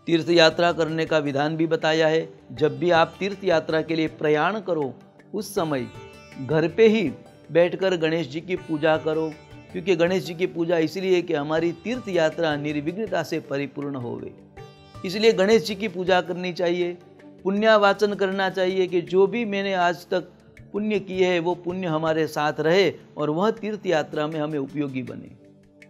तीर्थ यात्रा करने का विधान भी बताया है। जब भी आप तीर्थ यात्रा के लिए प्रयाण करो उस समय घर पे ही बैठकर गणेश जी की पूजा करो, क्योंकि गणेश जी की पूजा इसलिए कि हमारी तीर्थ यात्रा निर्विघ्नता से परिपूर्ण होवे। इसलिए गणेश जी की पूजा करनी चाहिए, पुण्यावाचन करना चाहिए कि जो भी मैंने आज तक पुण्य किए है वो पुण्य हमारे साथ रहे और वह तीर्थ यात्रा में हमें उपयोगी बने।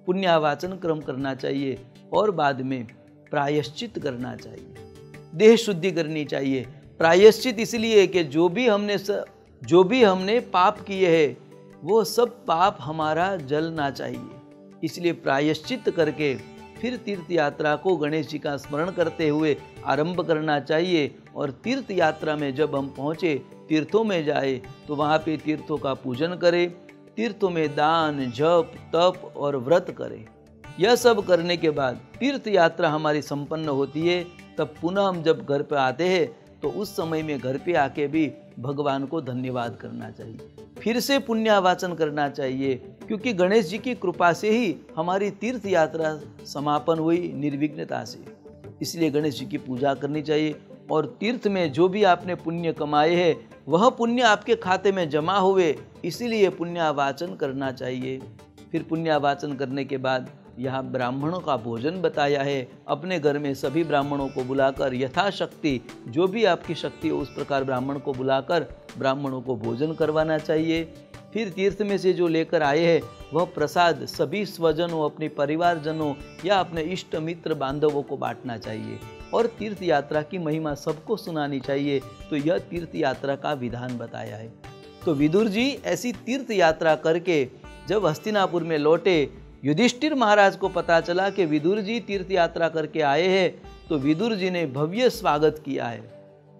पुण्यावाचन क्रम करना चाहिए और बाद में प्रायश्चित करना चाहिए, देह शुद्धि करनी चाहिए। प्रायश्चित इसलिए कि जो भी हमने पाप किए हैं वो सब पाप हमारा जलना चाहिए। इसलिए प्रायश्चित करके फिर तीर्थ यात्रा को गणेश जी का स्मरण करते हुए आरंभ करना चाहिए। और तीर्थ यात्रा में जब हम पहुँचे, तीर्थों में जाए तो वहाँ पे तीर्थों का पूजन करें, तीर्थों में दान, जप, तप और व्रत करें। यह सब करने के बाद तीर्थ यात्रा हमारी संपन्न होती है। तब पुनः हम जब घर पर आते हैं तो उस समय में घर पे आके भी भगवान को धन्यवाद करना चाहिए, फिर से पुण्यावाचन करना चाहिए, क्योंकि गणेश जी की कृपा से ही हमारी तीर्थ यात्रा समापन हुई निर्विघ्नता से। इसलिए गणेश जी की पूजा करनी चाहिए और तीर्थ में जो भी आपने पुण्य कमाए हैं वह पुण्य आपके खाते में जमा हुए, इसीलिए पुण्यावाचन करना चाहिए। फिर पुण्यावाचन करने के बाद यहाँ ब्राह्मणों का भोजन बताया है। अपने घर में सभी ब्राह्मणों को बुलाकर यथाशक्ति जो भी आपकी शक्ति हो उस प्रकार ब्राह्मण को बुलाकर ब्राह्मणों को भोजन करवाना चाहिए। फिर तीर्थ में से जो लेकर आए हैं वह प्रसाद सभी स्वजनों, अपने परिवारजनों या अपने इष्ट मित्र बांधवों को बांटना चाहिए और तीर्थ यात्रा की महिमा सबको सुनानी चाहिए। तो यह तीर्थ यात्रा का विधान बताया है। तो विदुर जी ऐसी तीर्थ यात्रा करके जब हस्तिनापुर में लौटे, युधिष्ठिर महाराज को पता चला कि विदुर जी तीर्थ यात्रा करके आए हैं, तो विदुर जी ने भव्य स्वागत किया है।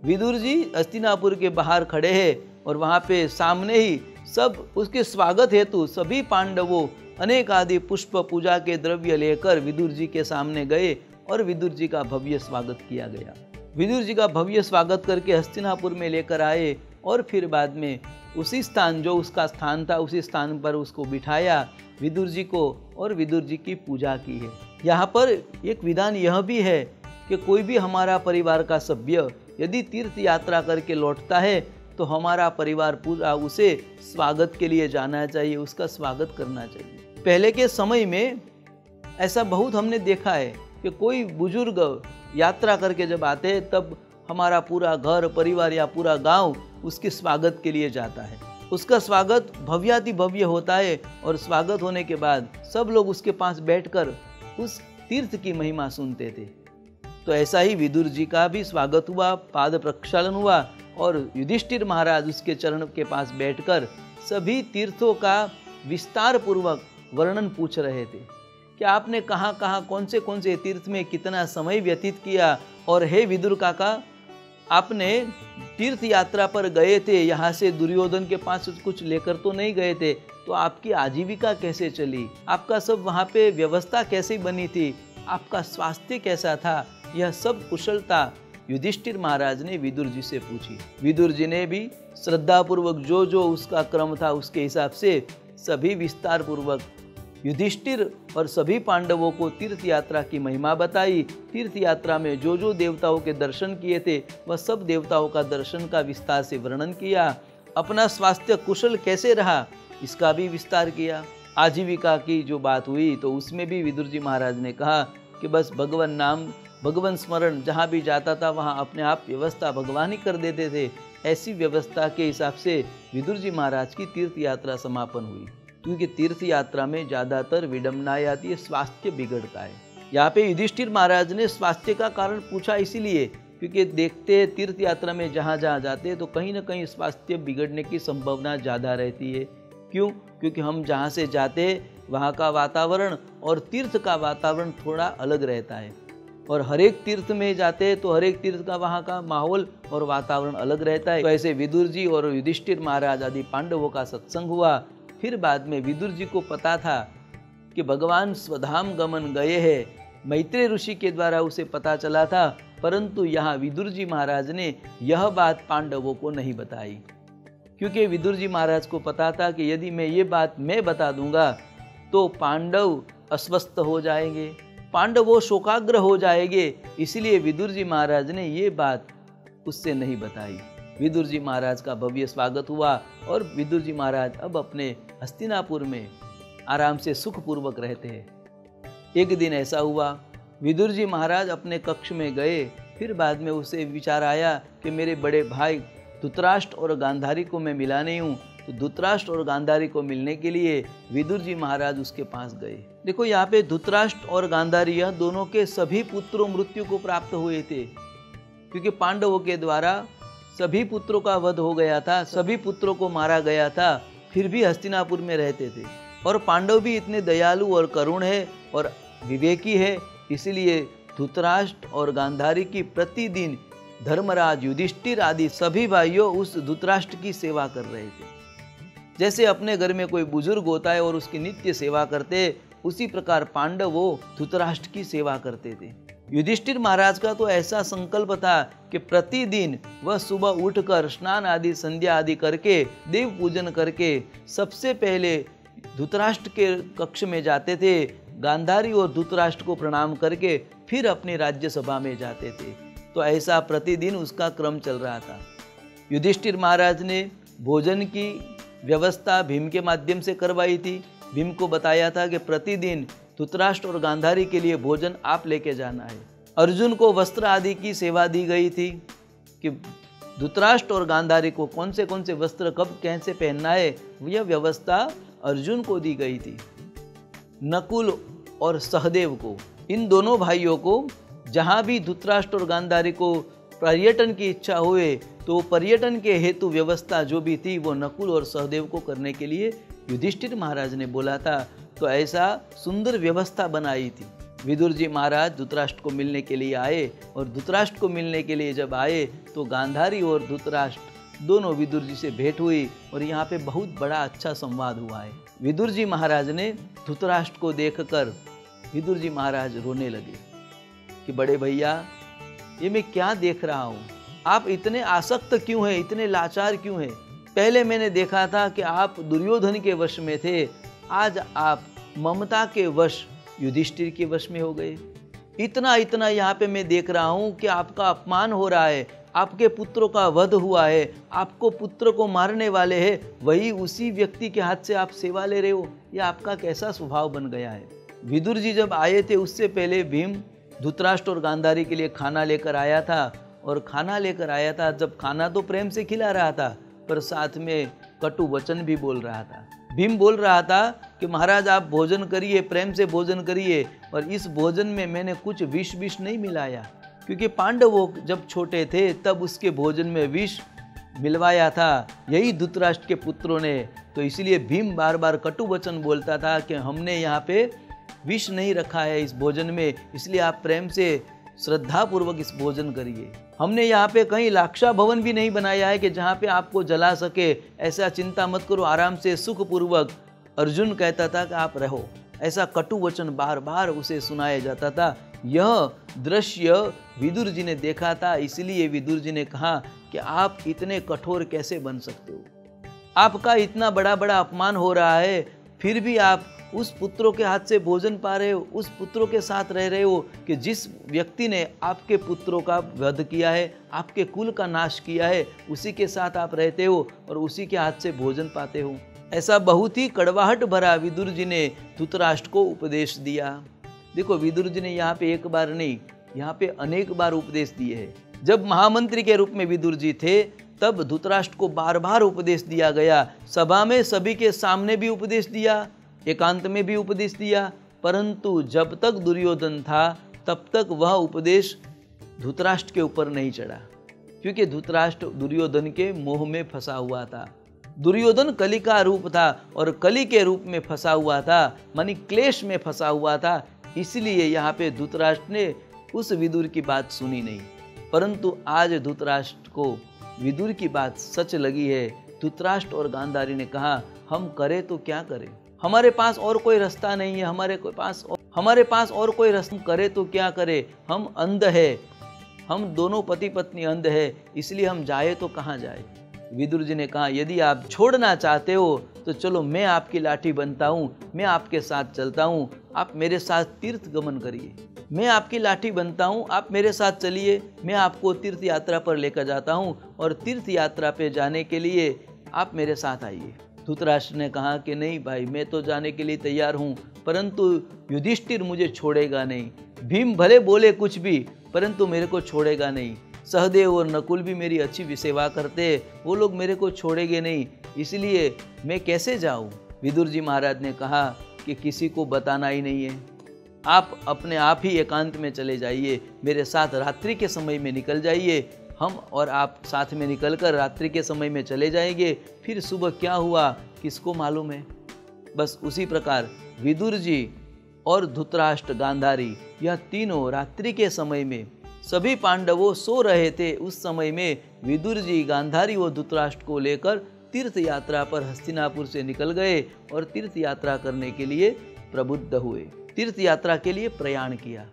विदुर जी हस्तिनापुर के बाहर खड़े हैं और वहाँ पे सामने ही सब उसके स्वागत हेतु सभी पांडवों अनेक आदि पुष्प पूजा के द्रव्य लेकर विदुर जी के सामने गए और विदुर जी का भव्य स्वागत किया गया। विदुर जी का भव्य स्वागत करके हस्तिनापुर में लेकर आए और फिर बाद में उसी स्थान जो उसका स्थान था उसी स्थान पर उसको बिठाया विदुर जी को और विदुर जी की पूजा की है। यहाँ पर एक विधान यह भी है कि कोई भी हमारा परिवार का सभ्य यदि तीर्थ यात्रा करके लौटता है तो हमारा परिवार पूरा उसे स्वागत के लिए जाना चाहिए, उसका स्वागत करना चाहिए। पहले के समय में ऐसा बहुत हमने देखा है कि कोई बुजुर्ग यात्रा करके जब आते हैं तब हमारा पूरा घर परिवार या पूरा गांव उसके स्वागत के लिए जाता है। उसका स्वागत भव्याति भव्य होता है और स्वागत होने के बाद सब लोग उसके पास बैठकर उस तीर्थ की महिमा सुनते थे। तो ऐसा ही विदुर जी का भी स्वागत हुआ, पाद प्रक्षालन हुआ और युधिष्ठिर महाराज उसके चरण के पास बैठकर सभी तीर्थों का विस्तार पूर्वक वर्णन पूछ रहे थे कि आपने कहाँ कहाँ कौन से तीर्थ में कितना समय व्यतीत किया, और हे विदुर काका आपने तीर्थ यात्रा पर गए थे, यहाँ से दुर्योधन के पास कुछ लेकर तो नहीं गए थे, तो आपकी आजीविका कैसे चली, आपका सब वहाँ पे व्यवस्था कैसे बनी थी, आपका स्वास्थ्य कैसा था, यह सब कुशलता युधिष्ठिर महाराज ने विदुर जी से पूछी। विदुर जी ने भी श्रद्धापूर्वक जो जो उसका क्रम था उसके हिसाब से सभी विस्तार पूर्वक युधिष्ठिर और सभी पांडवों को तीर्थ यात्रा की महिमा बताई। तीर्थ यात्रा में जो जो देवताओं के दर्शन किए थे वह सब देवताओं का दर्शन का विस्तार से वर्णन किया। अपना स्वास्थ्य कुशल कैसे रहा इसका भी विस्तार किया। आजीविका की जो बात हुई तो उसमें भी विदुर जी महाराज ने कहा कि बस भगवान नाम भगवान स्मरण जहाँ भी जाता था वहाँ अपने आप व्यवस्था भगवान ही कर देते थे। ऐसी व्यवस्था के हिसाब से विदुर जी महाराज की तीर्थ यात्रा समापन हुई, क्योंकि तीर्थ यात्रा में ज़्यादातर विडम्बनाएं आती है, स्वास्थ्य बिगड़ता है। यहाँ पे युधिष्ठिर महाराज ने स्वास्थ्य का कारण पूछा इसीलिए क्योंकि देखते हैं तीर्थ यात्रा में जहाँ जहाँ जाते हैं तो कहीं ना कहीं स्वास्थ्य बिगड़ने की संभावना ज़्यादा रहती है। क्यों? क्योंकि हम जहाँ से जाते हैं वहाँ का वातावरण और तीर्थ का वातावरण थोड़ा अलग रहता है, और हर एक तीर्थ में जाते हैं तो हर एक तीर्थ का वहाँ का माहौल और वातावरण अलग रहता है। तो ऐसे विदुर जी और युधिष्ठिर महाराज आदि पांडवों का सत्संग हुआ। फिर बाद में विदुर जी को पता था कि भगवान स्वधाम गमन गए हैं, मैत्रेय ऋषि के द्वारा उसे पता चला था, परंतु यहाँ विदुर जी महाराज ने यह बात पांडवों को नहीं बताई, क्योंकि विदुर जी महाराज को पता था कि यदि मैं ये बात मैं बता दूंगा तो पांडव अस्वस्थ हो जाएंगे, पांडव वो शोकाग्र हो जाएंगे, इसलिए विदुर जी महाराज ने ये बात उससे नहीं बताई। विदुर जी महाराज का भव्य स्वागत हुआ और विदुर जी महाराज अब अपने हस्तिनापुर में आराम से सुखपूर्वक रहते हैं। एक दिन ऐसा हुआ, विदुर जी महाराज अपने कक्ष में गए, फिर बाद में उसे विचार आया कि मेरे बड़े भाई धृतराष्ट्र और गांधारी को मैं मिला नहीं हूँ, तो धृतराष्ट्र और गांधारी को मिलने के लिए विदुर जी महाराज उसके पास गए। देखो यहाँ पे धृतराष्ट्र और गांधारी यह दोनों के सभी पुत्रों मृत्यु को प्राप्त हुए थे, क्योंकि पांडवों के द्वारा सभी पुत्रों का वध हो गया था, सभी पुत्रों को मारा गया था, फिर भी हस्तिनापुर में रहते थे। और पांडव भी इतने दयालु और करुण है और विवेकी है, इसलिए धृतराष्ट्र और गांधारी की प्रतिदिन धर्मराज, युधिष्ठिर आदि सभी भाइयों उस धृतराष्ट्र की सेवा कर रहे थे। जैसे अपने घर में कोई बुजुर्ग होता है और उसकी नित्य सेवा करते, उसी प्रकार पांडव वो धृतराष्ट्र की सेवा करते थे। युधिष्ठिर महाराज का तो ऐसा संकल्प था कि प्रतिदिन वह सुबह उठकर स्नान आदि संध्या आदि करके देव पूजन करके सबसे पहले धृतराष्ट्र के कक्ष में जाते थे, गांधारी और धृतराष्ट्र को प्रणाम करके फिर अपनी राज्यसभा में जाते थे। तो ऐसा प्रतिदिन उसका क्रम चल रहा था। युधिष्ठिर महाराज ने भोजन की व्यवस्था भीम के माध्यम से करवाई थी। भीम को बताया था कि प्रतिदिन धृतराष्ट्र और गांधारी के लिए भोजन आप लेके जाना है। अर्जुन को वस्त्र आदि की सेवा दी गई थी कि धृतराष्ट्र और गांधारी को कौन से वस्त्र कब कैसे पहनना है, यह व्यवस्था अर्जुन को दी गई थी। नकुल और सहदेव को, इन दोनों भाइयों को जहाँ भी धृतराष्ट्र और गांधारी को पर्यटन की इच्छा हुए तो पर्यटन के हेतु व्यवस्था जो भी थी वो नकुल और सहदेव को करने के लिए युधिष्ठिर महाराज ने बोला था। तो ऐसा सुंदर व्यवस्था बनाई थी। विदुर जी महाराज धृतराष्ट्र को मिलने के लिए आए और धृतराष्ट्र को मिलने के लिए जब आए तो गांधारी और धृतराष्ट्र दोनों विदुर जी से भेंट हुई और यहाँ पे बहुत बड़ा अच्छा संवाद हुआ है। विदुर जी महाराज ने धृतराष्ट्र को देखकर विदुर जी महाराज रोने लगे कि बड़े भैया, ये मैं क्या देख रहा हूँ, आप इतने आसक्त क्यों हैं, इतने लाचार क्यों हैं। पहले मैंने देखा था कि आप दुर्योधन के वश में थे, आज आप ममता के वश युधिष्ठिर के वश में हो गए। इतना यहाँ पे मैं देख रहा हूँ कि आपका अपमान हो रहा है, आपके पुत्रों का वध हुआ है, आपको पुत्र को मारने वाले हैं, वही उसी व्यक्ति के हाथ से आप सेवा ले रहे हो। यह आपका कैसा स्वभाव बन गया है। विदुर जी जब आए थे उससे पहले भीम धृतराष्ट्र और गांधारी के लिए खाना लेकर आया था, और खाना लेकर आया था जब खाना तो प्रेम से खिला रहा था पर साथ में कटु वचन भी बोल रहा था। भीम बोल रहा था कि महाराज आप भोजन करिए, प्रेम से भोजन करिए, और इस भोजन में मैंने कुछ विष नहीं मिलाया, क्योंकि पांडवों जब छोटे थे तब उसके भोजन में विष मिलवाया था यही धृतराष्ट्र के पुत्रों ने। तो इसलिए भीम बार बार कटु वचन बोलता था कि हमने यहाँ पे विष नहीं रखा है इस भोजन में, इसलिए आप प्रेम से श्रद्धा पूर्वक इस भोजन करिए। हमने यहाँ पे कहीं लाक्षा भवन भी नहीं बनाया है कि जहाँ पे आपको जला सके, ऐसा चिंता मत करो, आराम से सुखपूर्वक। अर्जुन कहता था कि आप रहो, ऐसा कटु वचन बार बार उसे सुनाया जाता था। यह दृश्य विदुर जी ने देखा था, इसलिए विदुर जी ने कहा कि आप इतने कठोर कैसे बन सकते हो, आपका इतना बड़ा अपमान हो रहा है, फिर भी आप उस पुत्रों के हाथ से भोजन पा रहे हो, उस पुत्रों के साथ रह रहे हो कि जिस व्यक्ति ने आपके पुत्रों का वध किया है, आपके कुल का नाश किया है, उसी के साथ आप रहते हो और उसी के हाथ से भोजन पाते हो। ऐसा बहुत ही कड़वाहट भरा विदुर जी ने धृतराष्ट्र को उपदेश दिया। देखो विदुर जी ने यहाँ पे एक बार नहीं, यहाँ पे अनेक बार उपदेश दिए हैं। जब महामंत्री के रूप में विदुर जी थे तब धृतराष्ट्र को बार बार उपदेश दिया गया, सभा में सभी के सामने भी उपदेश दिया, एकांत में भी उपदेश दिया, परंतु जब तक दुर्योधन था तब तक वह उपदेश धृतराष्ट्र के ऊपर नहीं चढ़ा, क्योंकि धृतराष्ट्र दुर्योधन के मोह में फंसा हुआ था। दुर्योधन कली का रूप था और कली के रूप में फंसा हुआ था, मानी क्लेश में फंसा हुआ था, इसलिए यहाँ पे धृतराष्ट्र ने उस विदुर की बात सुनी नहीं। परंतु आज धृतराष्ट्र को विदुर की बात सच लगी है। धृतराष्ट्र और गांधारी ने कहा हम करें तो क्या करें, हमारे पास और कोई रास्ता नहीं है, हमारे पास और कोई रास्ता, करे तो क्या करे, हम अंध है, हम दोनों पति पत्नी अंध है, इसलिए हम जाए तो कहाँ जाए। विदुर जी ने कहा, यदि आप छोड़ना चाहते हो तो चलो मैं आपकी लाठी बनता हूँ, मैं आपके साथ चलता हूँ, आप मेरे साथ तीर्थ गमन करिए। मैं आपकी लाठी बनता हूँ, आप मेरे साथ चलिए, मैं आपको तीर्थ यात्रा पर लेकर जाता हूँ और तीर्थ यात्रा पे जाने के लिए आप मेरे साथ आइए। धृतराष्ट्र ने कहा कि नहीं भाई, मैं तो जाने के लिए तैयार हूँ, परंतु युधिष्ठिर मुझे छोड़ेगा नहीं। भीम भले बोले कुछ भी, परंतु मेरे को छोड़ेगा नहीं। सहदेव और नकुल भी मेरी अच्छी सेवा करते, वो लोग मेरे को छोड़ेंगे नहीं, इसलिए मैं कैसे जाऊँ। विदुर जी महाराज ने कहा कि किसी को बताना ही नहीं है, आप अपने आप ही एकांत में चले जाइए, मेरे साथ रात्रि के समय में निकल जाइए। हम और आप साथ में निकलकर रात्रि के समय में चले जाएंगे, फिर सुबह क्या हुआ किसको मालूम है। बस उसी प्रकार विदुर जी और धृतराष्ट्र, गांधारी, यह तीनों रात्रि के समय में, सभी पांडवों सो रहे थे, उस समय में विदुर जी, गांधारी और धृतराष्ट्र को लेकर तीर्थ यात्रा पर हस्तिनापुर से निकल गए और तीर्थ यात्रा करने के लिए प्रबुद्ध हुए, तीर्थ यात्रा के लिए प्रयाण किया।